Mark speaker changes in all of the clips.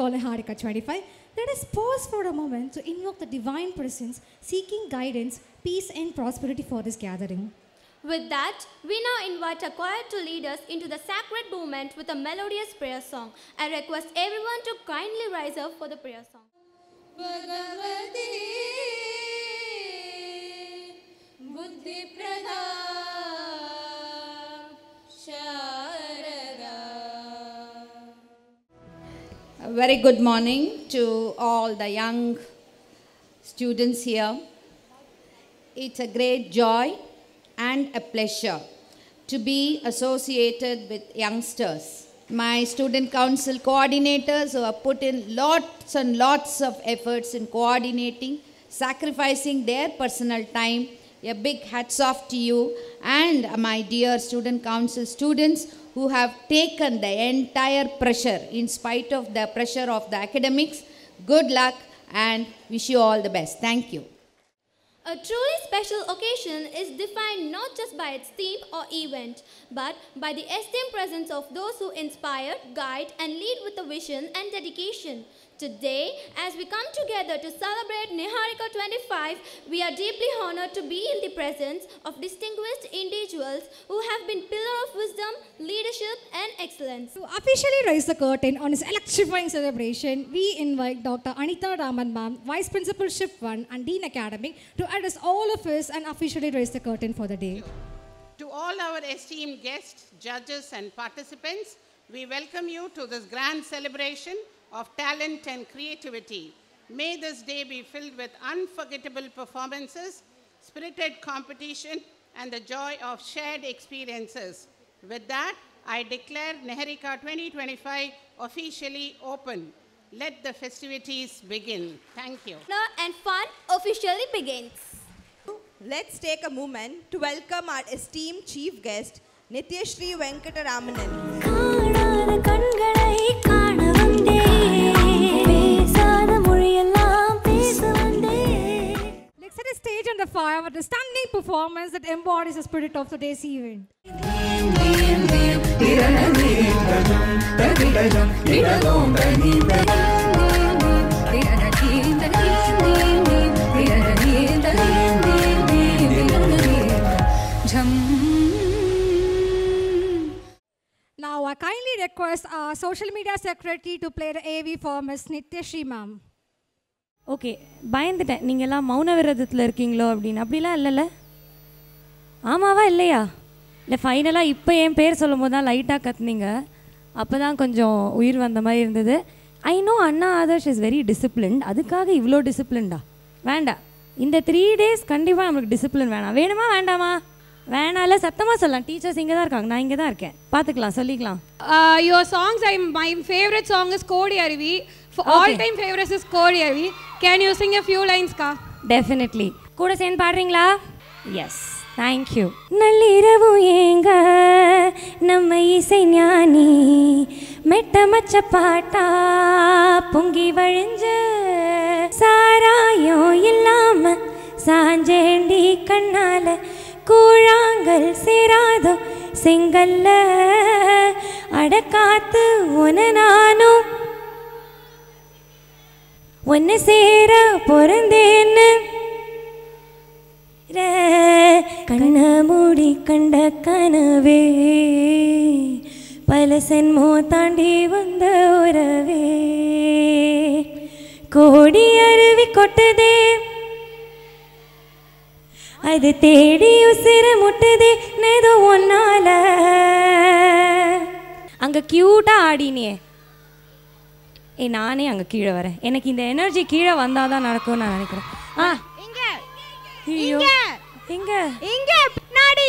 Speaker 1: call Niharika 25, let us pause for a moment to invoke the divine presence, seeking guidance, peace and prosperity for this gathering.
Speaker 2: With that, we now invite our choir to lead us into the sacred moment with a melodious prayer song. I request everyone to kindly rise up for the prayer song.
Speaker 3: A very good morning to all the young students here. It's a great joy and a pleasure to be associated with youngsters. My student council coordinators who have put in lots and lots of efforts in coordinating, sacrificing their personal time. A big hats off to you, and my dear student council students who have taken the entire pressure in spite of the pressure of the academics. Good luck and wish you all the best. Thank you.
Speaker 2: A truly special occasion is defined not just by its theme or event, but by the esteemed presence of those who inspire, guide, and lead with a vision and dedication. Today, as we come together to celebrate Niharika 25, we are deeply honored to be in the presence of distinguished individuals who have been pillar of wisdom, leadership, and excellence.
Speaker 1: To officially raise the curtain on this electrifying celebration, we invite Dr. Anita Raman Ma'am, Vice Principal Shift 1 and Dean Academic, to address all of us and officially raise the curtain for the day.
Speaker 4: To all our esteemed guests, judges, and participants, we welcome you to this grand celebration of talent and creativity. May this day be filled with unforgettable performances, spirited competition, and the joy of shared experiences. With that, I declare Niharika 2025 officially open. Let the festivities begin. Thank you.
Speaker 2: And fun officially begins.
Speaker 5: Let's take a moment to welcome our esteemed chief guest, Nityashri Venkataramanan.
Speaker 1: Let's set a stage on the fire with a stunning performance that embodies the spirit of today's event. Now, I kindly request our social media secretary to play the AV for Ms. Nityashri ma'am.
Speaker 6: Okay பயந்துட்டேன் நீங்கள்லாம் மௌன விரதத்தில் இருக்கீங்களோ அப்படின்னு அப்படிலாம் இல்லைல்ல ஆமாவா இல்லையா இல்லை ஃபைனலாக இப்போ என் பேர் சொல்லும் போது தான் லைட்டாக கத்துனீங்க அப்போ தான் கொஞ்சம் உயிர் வந்த மாதிரி இருந்தது. I know Anna Adarsh is very disciplined, அதுக்காக இவ்வளோ டிசிப்ளின்டா வேண்டாம். இந்த 3 days கண்டிப்பாக நம்மளுக்கு டிசிப்ளின் வேணாம். வேணுமா வேண்டாமா? வேணால சத்தமாக சொல்லலாம். டீச்சர்ஸ் இங்கே தான் இருக்காங்க, நான் இங்கே தான் இருக்கேன், பார்த்துக்கலாம் சொல்லிக்கலாம்.
Speaker 7: Your songs, my favorite song is Kodi Aruvi. For all time favorites is Kodi Aruvi. Can you sing a few lines ka?
Speaker 6: Definitely. கூட சேர்ந்து பாடுறீங்களா? S, thank you. நள்ளிரவு ஏங்க நம்ம இசை ஞானி மெட்ட மச்ச பாட்டா பொங்கி வழிஞ்ச சாராயம் இல்லாம சாஞ்சேண்டி கண்ணால கூழாங்கல் சேராதோ செங்கல்ல அடக்காத்து உன நானும் ஒன்னு சேர பொறந்தேன்னு கண்ண மூடி கண்ட கனவே பல சென்மோ தாண்டி வந்த உறவே கோடி அருவி கொட்டுதே அது தேடி உசிர முட்டுதே நேதோ ஒன்னால அங்க கியூட்டா ஆடினியே. நானே அங்கே கீழே வரேன். எனக்கு இந்த எனர்ஜி கீழே வந்தால் தான் நடக்கும்னு நான் நினைக்கிறேன். பின்னாடி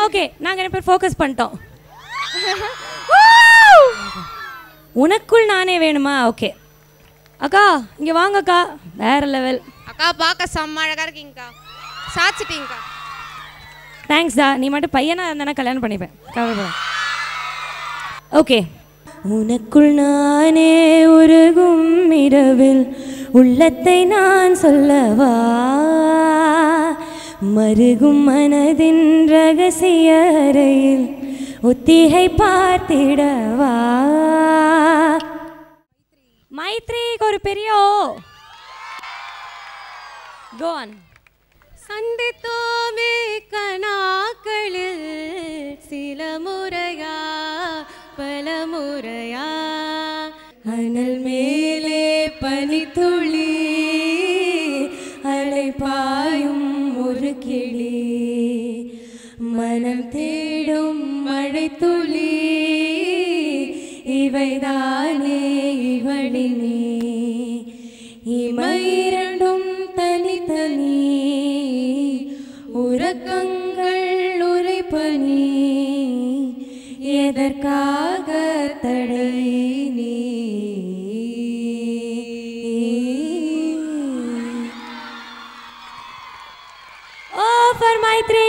Speaker 6: ஓகே, நாங்கள் 2 பேர் ஃபோக்கஸ் பண்ணிட்டோம். உனக்குள் நானே வேணுமா? ஓகே அக்கா இங்கே வாங்கக்கா, வேற லெவல்.
Speaker 7: அக்கா பார்க்க செம்ம அழகா இருக்கீங்கக்கா, சாச்சிட்டீங்கக்கா.
Speaker 6: தேங்க்ஸ்டா, நீ மட்டும் பையனா இருந்தானா கல்யாணம் பண்ணிப்பேன், கவலைப்பட. ஓகே. உனக்குள் நானே உருகும் இரவில் உள்ளத்தை நான் சொல்லவா, மருகும் மனதின் ரகசிய அறையில் ஒத்திகை பார்த்திடவா. மைத்ரிக்கு ஒரு பெரிய ஓ. Go on.
Speaker 8: சந்தித்தோமே கனாக்களில் சில முறையா பல முறையா அனல் மேலே பனித்துளி அலை பாயும் ஒரு கிளி மனம் தேடும் மழை துளி இவைதானே இவளினே இமைரண்டும் தனித்தனி உறக்கங்கள் உரைப்பனி எதற்காக தடை நீ
Speaker 6: for Maitri.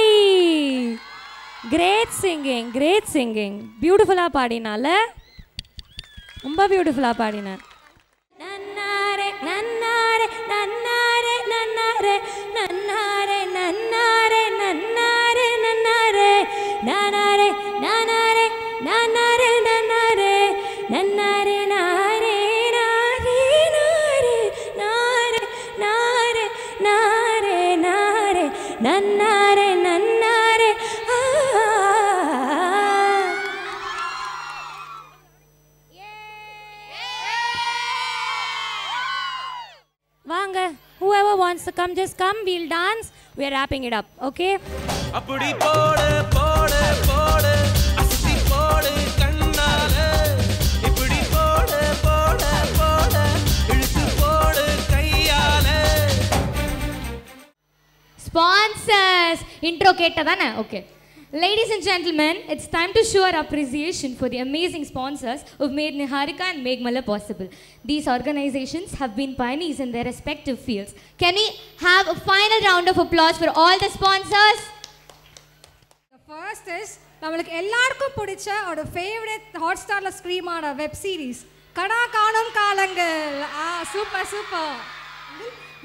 Speaker 6: Great singing, great singing. Beautiful பாடினால ரொம்ப பியூட்டிஃபுல்லா பாடின. நன்னாரே நன்னாரே நன்னாரே நன்னாரே நன்னாரே நன்னாரே நன்னாரே நன்னாரே நன்னாரே நன்னாரே நன்னாரே நன்னாரே நன்னாரே நாரே நாரே நாரே நாரே நாரே நாரே நன்னாரே நன்னாரே வாங்க, whoever wants to come, just come. We'll dance. We're wrapping it up, okay?
Speaker 9: அப்படி போடு போடு போடு அஸ்தி போடு கண்ணாலே இப்படி போடு போடு போடு இழுத்து போடு கையாலே.
Speaker 6: Sponsors intro கேட்டதானே? Okay. Ladies and gentlemen, it's time to show our appreciation for the amazing sponsors who've made Niharika and Meghmala possible. These organizations have been pioneers in their respective fields. Can we have a final round of applause for all the sponsors?
Speaker 1: The first is நம்மளுக்கு எல்லாருக்கும் பிடிச்ச ஒரு favourite ஹாட்ஸ்டாரில் stream ஆன web series கடா காணும் காலங்கள். Super super.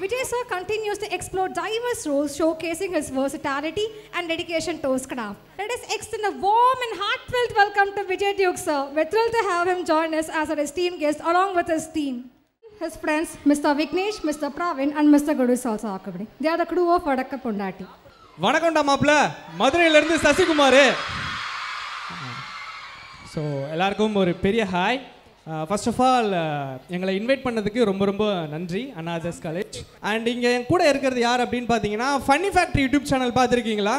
Speaker 1: Vijay sir continues to explore diverse roles, showcasing his versatility and dedication to his craft. Let us extend a warm and heartfelt welcome to Vijay Duke sir. We're thrilled to have him join us as our esteemed guest along with his team. His friends, Mr. Vignesh, Mr. Pravin and Mr. Guru is also accompanied. They are the crew of Vadakka Pondati.
Speaker 10: வணக்கம்டா மாப்பிள்ள, மதுரையிலேருந்து Sasikumar. So எல்லாருக்கும் ஒரு பெரிய hi. First of all எங்களை invite பண்ணதுக்கு ரொம்ப ரொம்ப நன்றி அண்ணாதர்ஸ் காலேஜ். அண்ட் இங்கே என் கூட இருக்கிறது யார் அப்படின்னு பார்த்தீங்கன்னா, ஃபன்னி ஃபேக்ட்ரி யூடியூப் சேனல் பார்த்துருக்கீங்களா?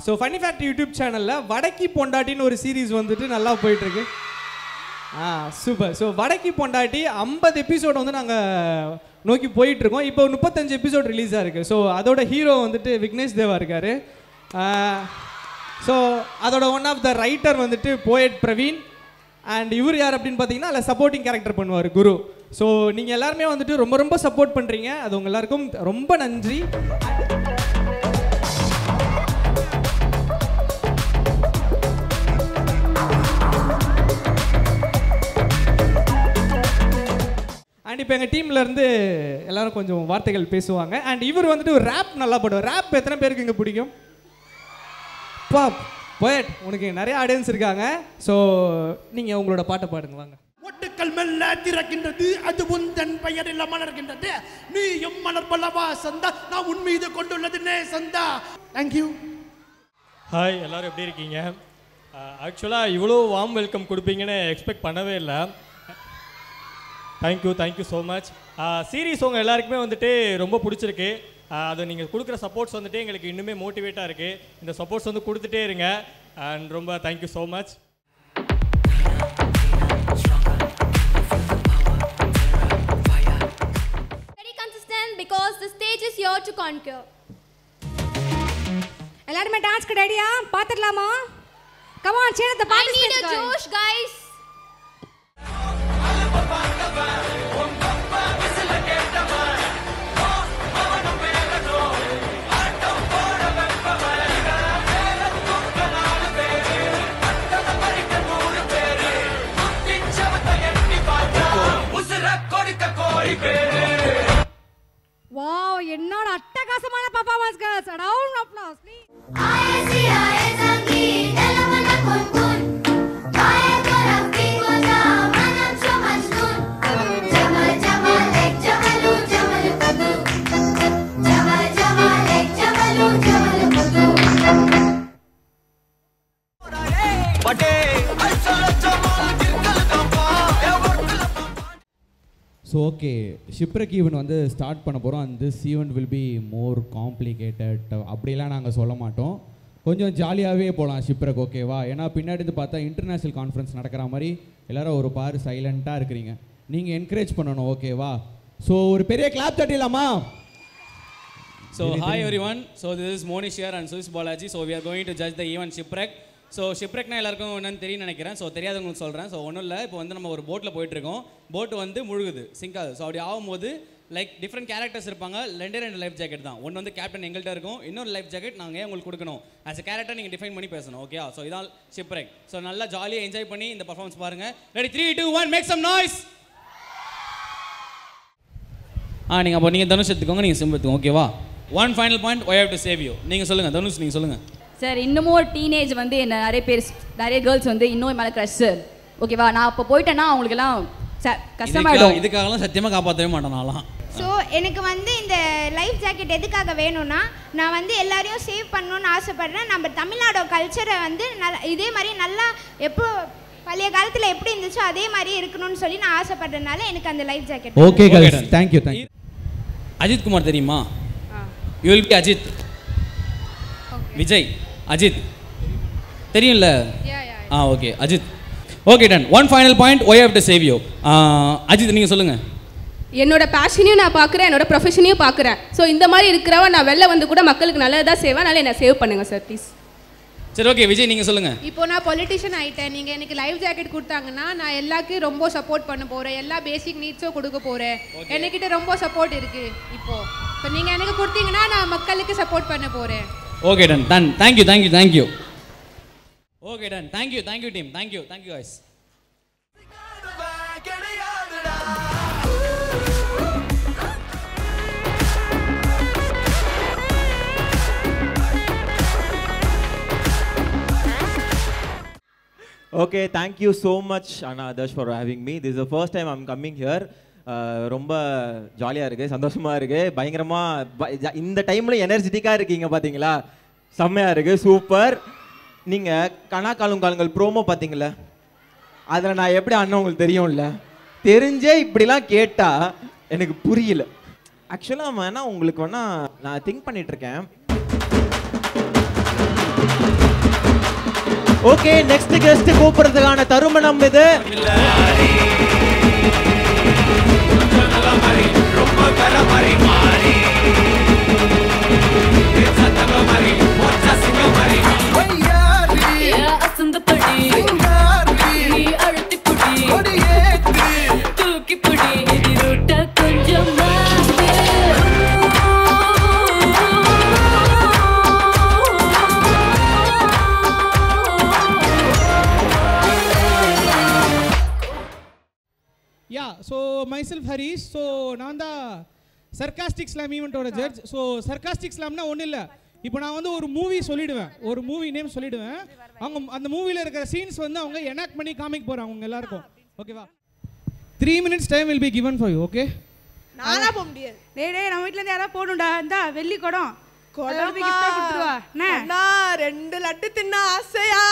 Speaker 10: ஸோ ஃபன்னி ஃபேக்ட்ரி யூடியூப் சேனலில் வடக்கி பொண்டாட்டின்னு ஒரு சீரீஸ் வந்துட்டு நல்லா போயிட்டுருக்கு. சூப்பர். ஸோ வடக்கி பொண்டாட்டி 50 எபிசோடு வந்து நாங்கள் நோக்கி போயிட்டுருக்கோம். இப்போ 35 எபிசோட் ரிலீஸாக இருக்குது. ஸோ அதோட ஹீரோ வந்துட்டு விக்னேஷ் தேவா இருக்கார். ஸோ அதோட ஒன் ஆஃப் த ரைட்டர் வந்துட்டு போயட் பிரவீன். அண்ட் இவர் யார் அப்படின்னு பார்த்தீங்கன்னா அதில் சப்போர்ட்டிங் கேரக்டர் பண்ணுவார் குரு. ஸோ நீங்கள் எல்லாருமே வந்துட்டு ரொம்ப ரொம்ப சப்போர்ட் பண்ணுறீங்க. அது உங்கள் எல்லாருக்கும் ரொம்ப நன்றி. அண்ட் இப்போ எங்கள் டீம்லேருந்து எல்லோரும் கொஞ்சம் வார்த்தைகள் பேசுவாங்க. அண்ட் இவர் வந்துட்டு ஒரு ரேப் நல்லா போடுவார். ரேப் எத்தனை பேருக்கு இங்கே பிடிக்கும்? பாப் போயட், உனக்கு நிறைய ஆடியன்ஸ் இருக்காங்க. ஸோ நீங்கள் உங்களோட பாட்டை பாடுங்க வாங்க.
Speaker 11: ஒட்டுக்கள் மெல்ல திறக்கின்றது, அது உந்தன் பெயரில் மலர்கின்றது, நீயும் மலர் பலவா சந்தா, நான் உன் மீது கொண்டுள்ளது நே சந்தா. தேங்க்யூ.
Speaker 12: ஹாய், எல்லோரும் எப்படி இருக்கீங்க? ஆக்சுவலாக இவ்வளோ வார்ம் வெல்கம் கொடுப்பீங்கன்னு எக்ஸ்பெக்ட் பண்ணவே இல்லை. Thank you so much. சீரீஸ் உங்கள் எல்லாருக்குமே வந்துட்டு ரொம்ப பிடிச்சிருக்கு. அதை நீங்கள் கொடுக்குற சப்போர்ட்ஸ் வந்துட்டு எங்களுக்கு இன்னுமே மோட்டிவேட்டாக இருக்குது. இந்த சப்போர்ட்ஸ் வந்து கொடுத்துட்டே இருங்க. அண்ட் ரொம்ப thank you so much.
Speaker 2: Very consistent because the stage is here to conquer.
Speaker 1: எல்லாருமே டான்ஸ்க்கு ரெடியா? பார்த்துடலாமா? Come on, cheer the participants.
Speaker 2: I need a Josh, guys.
Speaker 1: Wow, என்னோட அட்டகாசமான performance girls. A round of applause, please.
Speaker 13: Okay shipwreck event வந்து start பண்ண போகிறோம். And this event will be more complicated அப்படிலாம் நாங்கள் சொல்ல மாட்டோம். கொஞ்சம் ஜாலியாகவே போகலாம் ஷிப்ரெக், ஓகேவா? ஏன்னா பின்னாடி இருந்து பார்த்தா இன்டர்நேஷ்னல் கான்ஃபரன்ஸ் நடக்கிற மாதிரி எல்லாரும் ஒரு பாரு சைலண்ட்டாக இருக்கிறீங்க. நீங்கள் என்கரேஜ் பண்ணணும், ஓகேவா? ஸோ ஒரு பெரிய clap தட்டிடலாமா?
Speaker 14: So hi everyone. So this is Monish here and Sush Balaji. So we are going to judge the event Shipwreck. So ஷிப்ரெக்னா எல்லாருக்கும் என்னன்னு தெரியும் நினைக்கிறேன். ஸோ தெரியாதவங்களுக்கு சொல்கிறேன். ஸோ ஒன்றும் இல்லை, இப்போ வந்து நம்ம ஒரு போட்டில் போயிட்டுருக்கோம். போட்டு வந்து முழுகுது, சிங்க் ஆகுது. ஸோ அப்படி ஆகும்போது லைக் டிஃப்ரெண்ட் கேரக்டர்ஸ் இருப்பாங்க. ரெண்டு லைஃப் ஜாக்கெட் தான். ஒன்று வந்து கேப்டன் எங்கள்கிட்ட இருக்கும், இன்னொரு லைஃப் ஜாக்கெட் நாங்கள் ஏன் உங்களுக்கு கொடுக்கணும். ஆஸ் அ கேரக்டர் நீங்கள் டிஃபைன் பண்ணி பேசணும், ஓகே? ஸோ இதான் ஷிப்ரெக். ஸோ நல்லா ஜாலியாக என்ஜாய் பண்ணி இந்த பர்ஃபார்மன்ஸ் பாருங்கள். Ready 3 2 1 make some noise. நீங்கள் அப்போ நீங்கள் தனுஷ் எடுத்துக்கோங்க, நீங்கள் சிம்பு எடுத்துக்கோங்க, ஓகேவா? One final point, why have to save you. நீங்கள் சொல்லுங்கள் தனுஷ், நீங்கள் சொல்லுங்கள்.
Speaker 15: சார் இன்னமும் ஒரு டீனேஜ் வந்து என்ன நிறைய கேர்ள்ஸ் வந்து இன்னும் மேலே க்ரஷ் சார், ஓகேவா? நான் அப்போ போயிட்டேன்னா அவங்களுக்கெல்லாம் கஷ்டமாயிடும்.
Speaker 14: இதுக்காகலாம் சத்தியமாக காப்பாற்றவே மாட்டேன் நான்லாம்.
Speaker 16: ஸோ எனக்கு வந்து இந்த லைஃப் ஜாக்கெட் எதுக்காக வேணும்னா, நான் வந்து எல்லாரையும் சேவ் பண்ணணும்னு ஆசைப்பட்றேன். நம்ம தமிழ்நாடோட கல்ச்சரை வந்து இதே மாதிரி நல்லா எப்போ பழைய காலத்தில் எப்படி இருந்துச்சோ அதே மாதிரி இருக்கணும்னு சொல்லி நான் ஆசைப்படுறதுனால எனக்கு அந்த life jacket.
Speaker 13: Okay guys, thank you.
Speaker 14: Ajith Kumar தெரியுமா? You will be Ajith. Vijay Ajith தெரியும்ல? Okay Ajith. Okay done. One final point, why have to save you. Ajith நீங்கள் சொல்லுங்கள்.
Speaker 17: என்னோட பேஷனையும் நான் பார்க்குறேன், என்னோட ப்ரொஃபஷனையும் பார்க்குறேன். ஸோ இந்த மாதிரி இருக்கிறவ நான் வெளில வந்து கூட மக்களுக்கு நல்லதாக செய்வேன். அதனால என்ன சேவ் பண்ணுங்கள் சார் ப்ளீஸ்.
Speaker 14: சரி ஓகே விஜய் நீங்கள் சொல்லுங்கள்.
Speaker 7: இப்போ நான் பொலிட்டிஷியன் ஆகிட்டேன். நீங்கள் எனக்கு லைஃப் ஜாக்கெட் கொடுத்தாங்கன்னா நான் எல்லாருக்கும் ரொம்ப சப்போர்ட் பண்ண போகிறேன். எல்லா பேசிக் நீட்ஸும் கொடுக்க போகிறேன். என்கிட்ட ரொம்ப சப்போர்ட் இருக்குது. இப்போ நீங்கள் எனக்கு கொடுத்தீங்கன்னா நான் மக்களுக்கு சப்போர்ட் பண்ண போகிறேன்.
Speaker 14: Okay done done. Thank you thank you thank you. Okay done. Thank you thank you team. Thank you thank you guys.
Speaker 18: Okay, thank you so much Anna Adarsh for having me. This is the first time I'm coming here. ரொம்ப ஜாலியாக இருக்குது, சந்தோஷமாக இருக்குது, பயங்கரமாக இந்த டைமில் எனர்ஜெட்டிக்காக இருக்கீங்க பார்த்தீங்களா? செம்மையாக இருக்குது, சூப்பர். நீங்கள் கணக்காலுங்காலங்கள் ப்ரோமோ பார்த்தீங்களா? அதில் நான் எப்படி அண்ணன் உங்களுக்கு தெரியும்ல, தெரிஞ்சே இப்படிலாம் கேட்டால் எனக்கு புரியல. ஆக்சுவலாக வேணால் உங்களுக்கு வேணால் நான் திங்க் பண்ணிகிட்ருக்கேன். ஓகே நெக்ஸ்ட் கெஸ்ட் கூப்பிடுறதுக்கான தருமணம் இது.
Speaker 10: So myself Harish. ஸோ நான் தான் சர்காஸ்டிக் ஸ்லாம் ஈவெண்ட்டோட ஜட்ஜ். ஸோ சர்காஸ்டிக் ஸ்லாம்னா ஒன்றும் இல்லை, இப்போ நான் வந்து ஒரு மூவி சொல்லிவிடுவேன், ஒரு மூவி நேம் சொல்லிவிடுவேன். அவங்க அந்த மூவியில் இருக்கிற சீன்ஸ் வந்து அவங்க எனாக்ட் பண்ணி காமிக்க போகிறாங்க அவங்க எல்லாருக்கும், ஓகேவா? 3 minutes time will be given for you, okay?
Speaker 19: நானா போக முடியாது. டேய் நம்ம வீட்ல இருந்து யாராவது போடுடா. இந்தா வெள்ளி குடம் கொடுத்துருவா. அண்ணா 2 லட்டு தின்ன ஆசையா?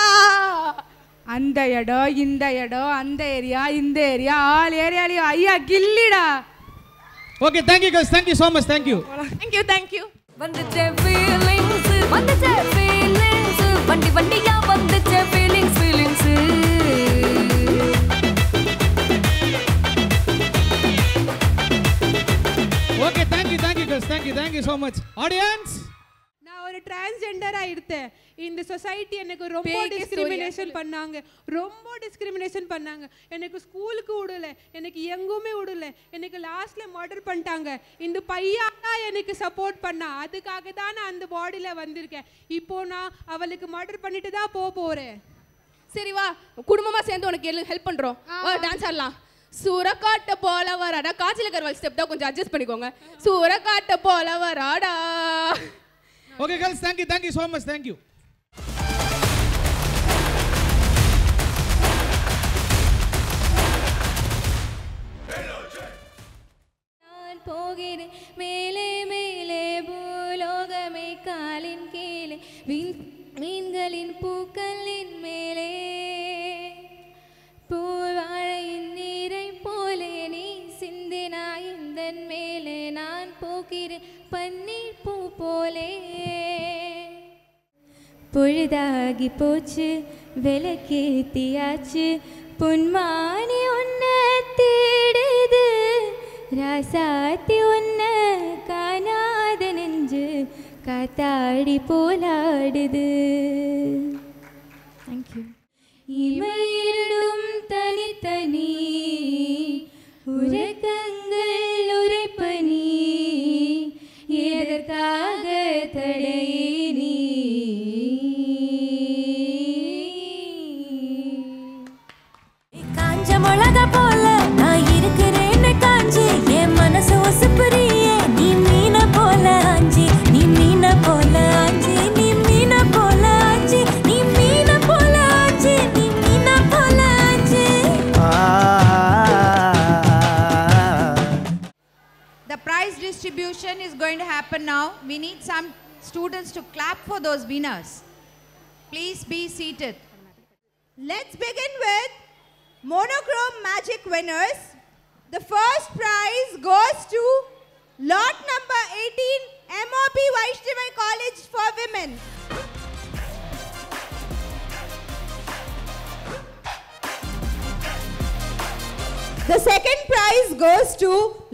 Speaker 19: அந்த இடம் இந்த இடம், அந்த ஏரியா இந்த ஏரியா, ஆல் ஏரியாலையும் ஐயா கில்லிடா.
Speaker 10: Okay thank you guys, thank you so much, thank you.
Speaker 19: Thank you.
Speaker 8: வந்துச்சே ஃபீலிங்ஸ், வந்துச்சே ஃபீலிங்ஸ், வண்டி வண்டியா வந்துச்சே feelings feelings.
Speaker 10: Okay thank you guys, thank you so much. Audience,
Speaker 7: நான் ஒரு டிரான்ஸ்ஜெண்டரா இருந்தேன். இந்த சொசைட்டி எனக்கு ரொம்ப டிஸ்கிரிமினேஷன் பண்ணாங்க. எனக்கு ஸ்கூலுக்கு விடல, எனக்கு எங்குமே விடல. எனக்கு லாஸ்ட்ல மர்டர் பண்ணிட்டாங்க. இந்த பையனா எனக்கு சப்போர்ட் பண்ணா, அதுக்காக தான் நான் அந்த பாடியில வந்திருக்கேன். இப்போ நான் அவளுக்கு மர்டர் பண்ணிட்டு தான் போறேன்.
Speaker 17: சரி வா, குடும்பமாக சேர்ந்து உனக்கு ஹெல்ப் பண்ணுறோம். டான்ஸ் ஆடலாம். சூரக்காட்ட போல வராடா. காய்ச்சல கருவால் ஸ்டெப் தான் கொஞ்சம் அட்ஜஸ்ட் பண்ணிக்கோங்க. சூரக்காட்ட போல வராடா.
Speaker 10: Okay girls, thank you so much, thank you.
Speaker 8: நான் போகிறேன் மேலே மேலே பூலோகமே காலின் கீழே, மீன்களின் பூக்களின் மேலே, பூவாழையின் நீரை போலே நீ சிந்தினா நான் போகிறேன் பன்னீர் பூ போலே. பொழுதாகி போச்சு விளக்கேத்தியாச்சு பொன்மானி உன்னை தேடுது ராசாத்தி உன்னை காணாத நெஞ்சு காத்தாடி போலாடுது. தேங்க்யூ. இமையிடும் தனித்தனி உறக்கங்கள் உரைப்பனி எதற்காக தடையினி
Speaker 20: காஞ்ச மிளகா போல நான் இருக்கிறேன்னு காஞ்சி என் மனசு ஒசுப்புறியே நீ மீன போல ஆஞ்சி நீ மீன போல ஆஞ்சி நீ மீன போல ஆஞ்சி நீ மீன போல ஆஞ்சி நீ மீன போல ஆஞ்சி.
Speaker 3: The prize distribution is going to happen now. We need some students to clap for those winners. Please be seated.
Speaker 5: Let's begin with monochrome magic winners. The first prize goes to lot number 18 MOP Vaishnava College for Women. The second prize goes to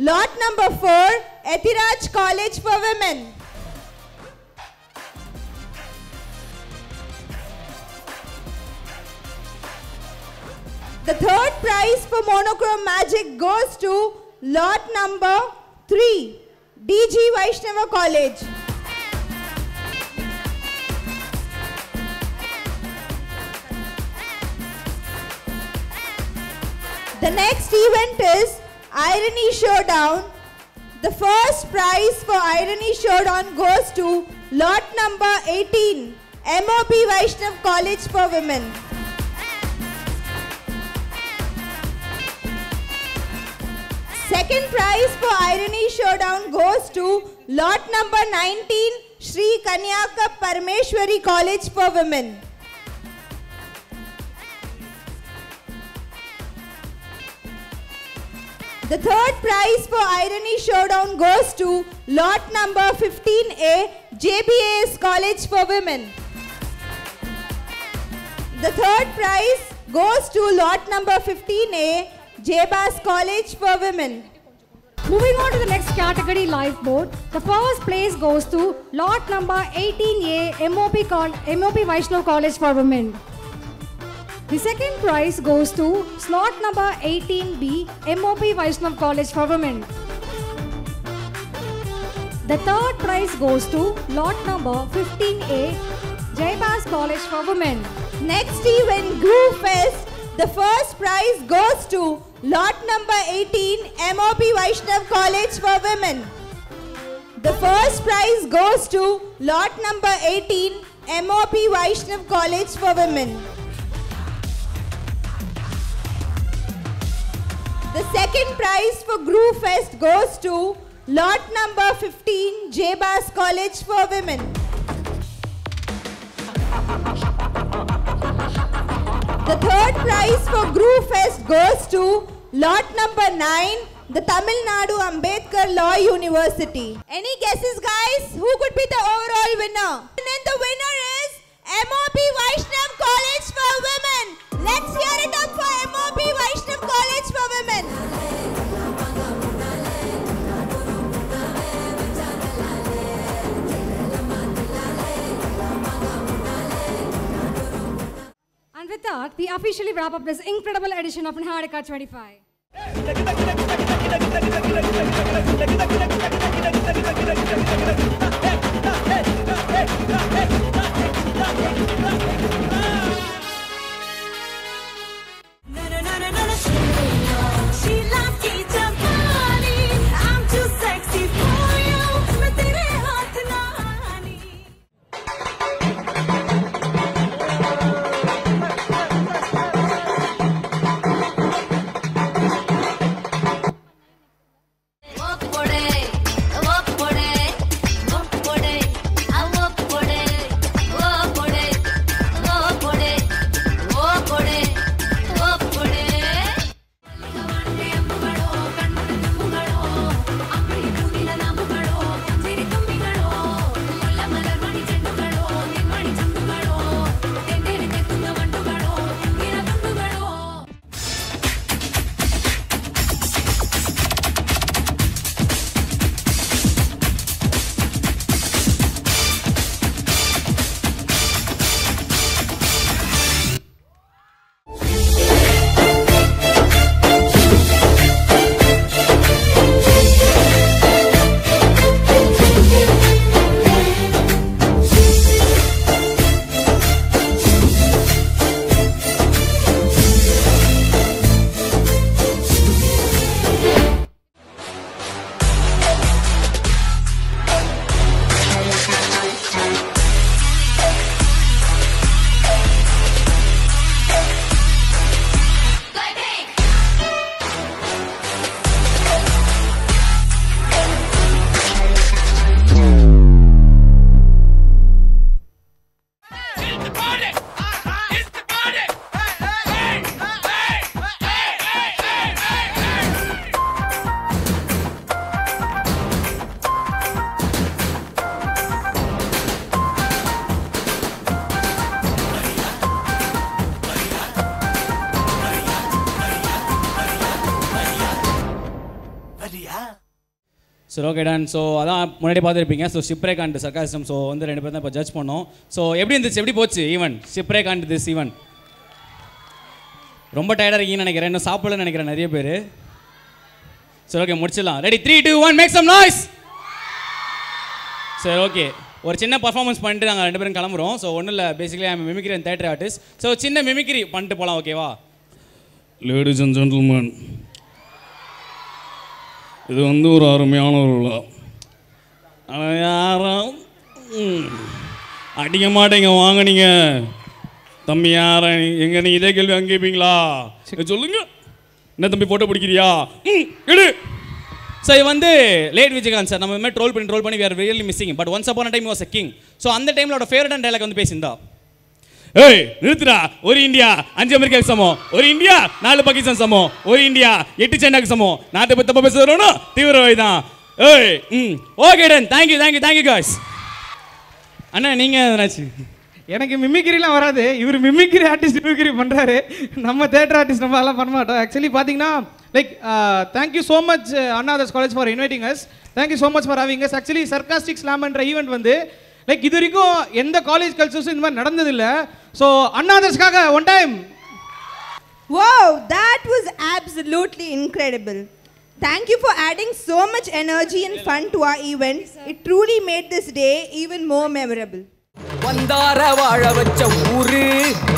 Speaker 5: lot number 4 Ethiraj College for Women. The third prize for monochrome magic goes to lot number 3 DG Vaishnava College. The next event is Irony Showdown. The first prize for Irony Showdown goes to lot number 18 MOP Vaishnav College for Women. Second prize for Irony Showdown goes to lot number 19 Shri Kanyaka Parameshwari College for Women. The third prize for Irony Showdown goes to lot number 15A JBAS College for Women. The third prize goes to lot number 15A JBAS College for Women.
Speaker 1: Moving on to the next category, lifeboat. The first place goes to lot number 18A MOP Vaishnav College for Women. The second prize goes to slot number 18B MOP Vaishnav College for Women. The third prize goes to lot number 15A JBAS College for Women.
Speaker 5: Next event, Groove Fest. The first prize goes to lot number 18 MOP Vaishnav College for Women. The first prize goes to lot number 18 MOP Vaishnav College for Women. The second prize for Groove Fest goes to lot number 15 JBAS College for Women. The third prize for Groove Fest goes to lot number 9, the Tamil Nadu Ambedkar Law University. Any guesses, guys? Who could be the overall winner? And then the winner is MOP Vaishnav College for Women. Let's hear it up for MOP Vaishnav College for Women.
Speaker 1: And with that, we officially wrap up this incredible edition of Niharika 25.
Speaker 14: சரி okay done. So அதான் முன்னாடி பார்த்துருப்பீங்க. So ஷிப்ரேக் and சர்காசிசம் so வந்து 2 பேர் தான் இப்போ judge பண்ணோம். So எப்படி இருந்துச்சு, எப்படி போச்சு ஈவன் ஷிப்ரேக் அண்ட் திஸ் ஈவன்? ரொம்ப டயர்டாக இருக்கீங்கன்னு நினைக்கிறேன், இன்னும் சாப்பிடலன்னு நினைக்கிறேன் நிறைய பேர். சரி ஓகே முடிச்சிடலாம். Ready 3 2 1 make some noise. சரி ஓகே, ஒரு சின்ன பர்ஃபார்மன்ஸ் பண்ணிட்டு நாங்கள் 2 பேரும் கிளம்புறோம். ஸோ ஒன்றும் இல்லை, basically I'm mimicry and theatre artist. So சின்ன மிமிக்ரி பண்ணிட்டு போகலாம், ஓகேவா?
Speaker 21: லேடிஸ் அண்ட் ஜென்டில்மேன், இது வந்து ஒரு அருமையான ஒரு விழா. யாரும் அடிக்க மாட்டேங்க, வாங்க நீங்கள். தம்பி யார எங்கே நீங்கள் இதே கேள்வி அங்கே கேட்பீங்களா? சொல்லுங்க, என்ன தம்பி ஃபோட்டோ பிடிக்கிறியா? எடு.
Speaker 14: ஸோ இது வந்து லேட் விஜயகாந்த் சார். நம்ம இந்த மாதிரி ட்ரோல் பண்ணி we are really missing. But once upon a time he was a king. So அந்த டைமில் அவரோட ஃபேவரட் டைலாக் வந்து பேசியிருந்தா,
Speaker 21: ஏய் நிறுத்துடா, ஒரு இந்தியா 5 அமெரிக்காவுக்கு சமம், ஒரு இந்தியா 4 பாகிஸ்தான் சமம், ஒரு இந்தியா 8 சைனாக்கு சமம். நாட்டை பற்றி தப்பா பேசுறோம்னா தீவிரவாதி தான். ஏய்
Speaker 14: ஓகே டன். Thank you guys. அண்ணா நீங்கள் எதனாச்சு?
Speaker 10: எனக்கு மிமிக்ரிலாம் வராது, இவர் மிமிக்ரி ஆர்டிஸ்ட் மிமிக்ரி பண்ணுறாரு. நம்ம தேட்டர் ஆர்டிஸ்ட் நம்ம எல்லாம் பண்ண மாட்டோம். ஆக்சுவலி பார்த்தீங்கன்னா like thank you so much Annadas college for inviting us. Thank you so much for having us. Actually sarcastic ஸ்லாம்ன்ற ஈவெண்ட் வந்து லைக் இது வரைக்கும் எந்த காலேஜ் கல்ச்சர்ஸும் இந்த மாதிரி நடந்ததில்லை. ஸோ அண்ணாதாஸ்க்காக one time.
Speaker 5: Wow, that was absolutely incredible. Thank you for adding so much energy and fun to our event. It truly made this day even more memorable.
Speaker 22: வந்தார வாழ வச்ச ஊரு,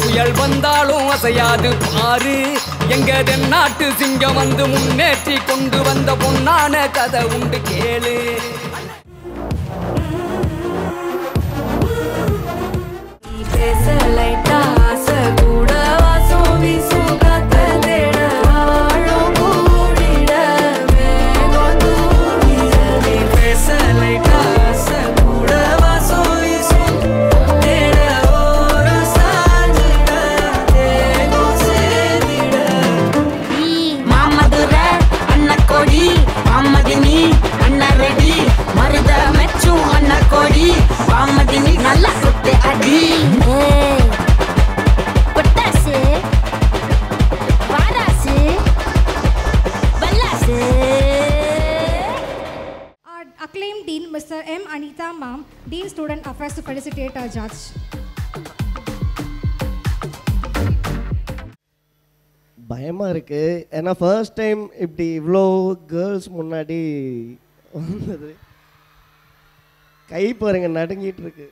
Speaker 22: புயல் வந்தாலும் அசையாது பாரு. எங்க தென்னாட்டு சிங்கம் வந்து முன்னேற்றி கொண்டு வந்த பொன்னான கதை உண்டு கேளு.
Speaker 1: Acclaimed Dean Mr. M. Anita Ma'am, Dean Student Affairs, to felicitate our judge.
Speaker 23: பயமாக இருக்குது, ஏன்னா ஃபர்ஸ்ட் டைம் இப்படி இவ்வளோ கேர்ள்ஸ் முன்னாடி வந்தது. கை பாருங்க நடுங்கிட்டு இருக்கு.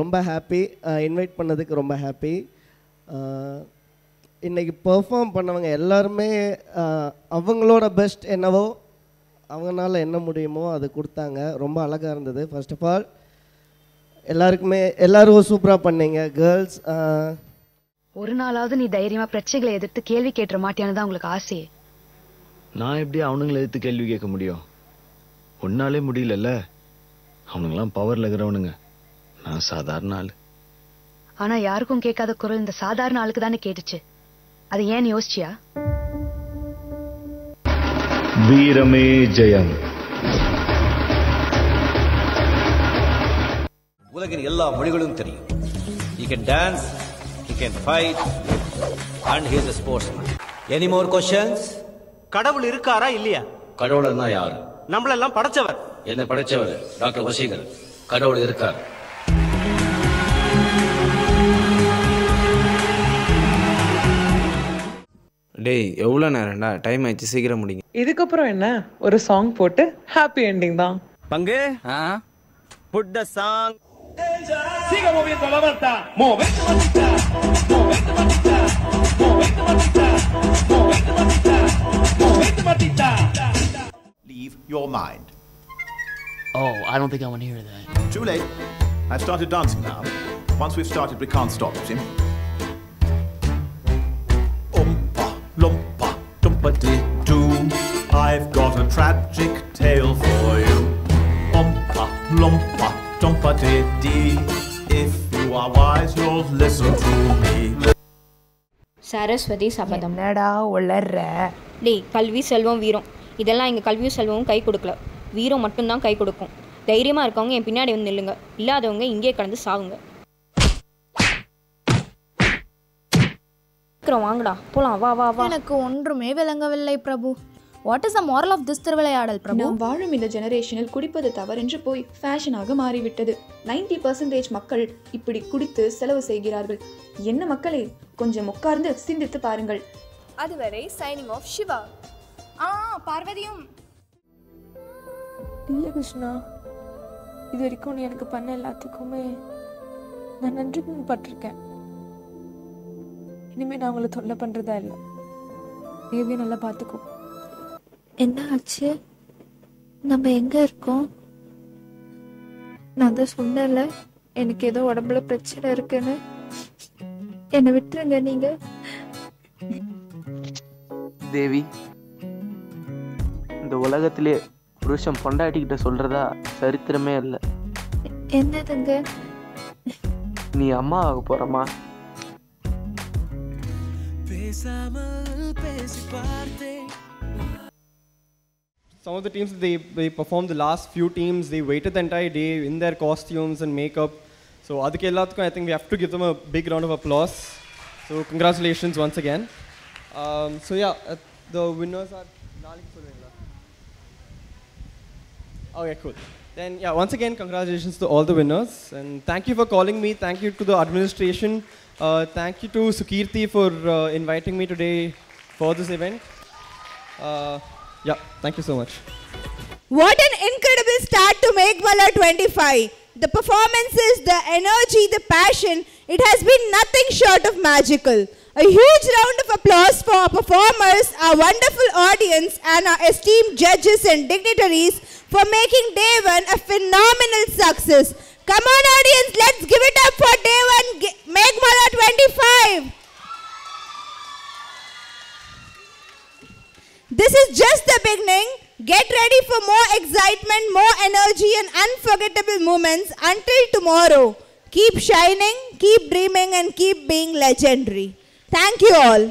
Speaker 23: ரொம்ப ஹாப்பி, இன்வைட் பண்ணதுக்கு ரொம்ப ஹாப்பி. இன்றைக்கி பெர்ஃபார்ம் பண்ணவங்க எல்லாருமே அவங்களோட பெஸ்ட் என்னவோ அவங்களால என்ன முடியுமோ அது கொடுத்தாங்க. ரொம்ப அழகாக இருந்தது. ஃபர்ஸ்ட் ஆஃப் ஆல் எல்லோரும் சூப்பராக பண்ணீங்க கேர்ள்ஸ்.
Speaker 24: ஒரு நாளாவது நீ தைரியமாக பிரச்சனைகளை எதிர்த்து கேள்வி கேட்டுற மாட்டியான்னு தான் உங்களுக்கு ஆசையே.
Speaker 25: நான் எப்படி அவனுங்களை எதிர்த்து கேள்வி கேட்க முடியும்? ஒன்னாலே முடியலல்ல. அவனுங்களாம் பவரில் இருக்கிறவனுங்க, நான் சாதாரண ஆள்.
Speaker 24: ஆனால் யாருக்கும் கேட்காத குரல் இந்த சாதாரண ஆளுக்கு தானே கேட்டுச்சு. அது ஏன்னு யோசிச்சியா?
Speaker 25: வீரமே ஜெயம்.
Speaker 26: உலகின் எல்லா மொழிகளும் தெரியும். He can dance, he can fight, and he is a sportsman. Any more questions?
Speaker 27: கடவுள் இருக்காரா இல்லையா?
Speaker 25: கடவுள்னா யார்?
Speaker 27: நம்மளெல்லாம் படைச்சவர்.
Speaker 25: என்ன படைச்சவர்? டாக்டர் வசீகர். கடவுள் இருக்கார்.
Speaker 28: டேய் எவ்வளோ நேரம்டா, டைம் ஆயிடுச்சு, சீக்கிரம் முடிங்க.
Speaker 29: இதுக்கப்புறம் என்ன, ஒரு சாங் போட்டு ஹாப்பி எண்டிங் தான்.
Speaker 26: பங்கு put the song.
Speaker 11: Siga moviendo la manta, movete matita, movete matita, movete matita, movete matita, movete matita.
Speaker 30: Leave your mind.
Speaker 31: Oh, I don't think I want to hear that.
Speaker 30: Too late. I've started dancing now. Once we've started, we can't stop, see? Oompa, loompa, doompa-dee-doo. I've got a tragic tale for you. Lumpa, dumpa diddy. If you are wise, you'll listen to me.
Speaker 2: Saraswati சபதம்.
Speaker 4: என்னடா உளர்ற?
Speaker 2: டேய், கல்வி செல்வம் வீரம் இதெல்லாம் எங்கள் கல்வியும் செல்வமும் கை கொடுக்கல. வீரம் மட்டும்தான் கை கொடுக்கும். தைரியமாக இருக்கவங்க என் பின்னாடி வந்து நில்லுங்க, இல்லாதவங்க இங்கே கடந்து சாவுங்க. வாங்கடா போலாம், வா வா வா.
Speaker 6: எனக்கு ஒன்றுமே விளங்கவில்லை Prabhu. What is the moral of this Thiruvilaiyadal Prabhu?
Speaker 7: நாம் வாழும் இந்த ஜெனரேஷனில் குடிப்பது தவறென்று போய் ஃபேஷனாக மாறிவிட்டது. 90% மக்கள் இப்படி குடித்து செலவு செய்கிறார்கள். என்ன மக்களே, கொஞ்சம் உட்கார்ந்து சிந்தித்து பாருங்கள்.
Speaker 6: அதுவரை சைனிங் ஆஃப் சிவா. பார்வதியும்
Speaker 9: இல்லை கிருஷ்ணா, இது வரைக்கும் நீ எனக்கு பண்ண எல்லாத்துக்குமே நான் நன்றி பட்டிருக்கேன். இனிமேல் நான் உங்களை தொல்லை பண்ணுறதா இல்லை. தேவையை நல்லா பார்த்துக்கோ.
Speaker 6: என்ன ஆச்சு? நம்ம எங்க இருக்கோம்? நான் தான் சொன்னேன்ல எனக்கு ஏதோ உடம்புல பிரச்சனை இருக்குன்னு. என்னை விட்டுருங்க நீங்க.
Speaker 31: தேவி, இந்த உலகத்திலே புருஷன் பொண்டாட்டிக்கிட்ட சொல்றதா சரித்திரமே இல்லை.
Speaker 6: என்னதுங்க?
Speaker 31: நீ அம்மா ஆக போறமா?
Speaker 12: Some of the teams, they performed the last few teams, they waited the entire day in their costumes and makeup. So adukku elladhukku I think we have to give them a big round of applause. So congratulations once again. So yeah, the winners are naaliki solvingla. Okay, cool. Then yeah, once again congratulations to all the winners and thank you for calling me. Thank you to the administration. Thank you to Sukirti for inviting me today for this event. Yeah, thank you so much.
Speaker 5: What an incredible start to Meghmala 25. The performances, the energy, the passion, it has been nothing short of magical. A huge round of applause for our performers, our wonderful audience and our esteemed judges and dignitaries for making Day 1 a phenomenal success. Come on audience, let's give it up for Day 1 Meghmala 25. This is just the beginning. Get ready for more excitement, more energy and unforgettable moments until tomorrow. Keep shining, keep dreaming and keep being legendary. Thank you all.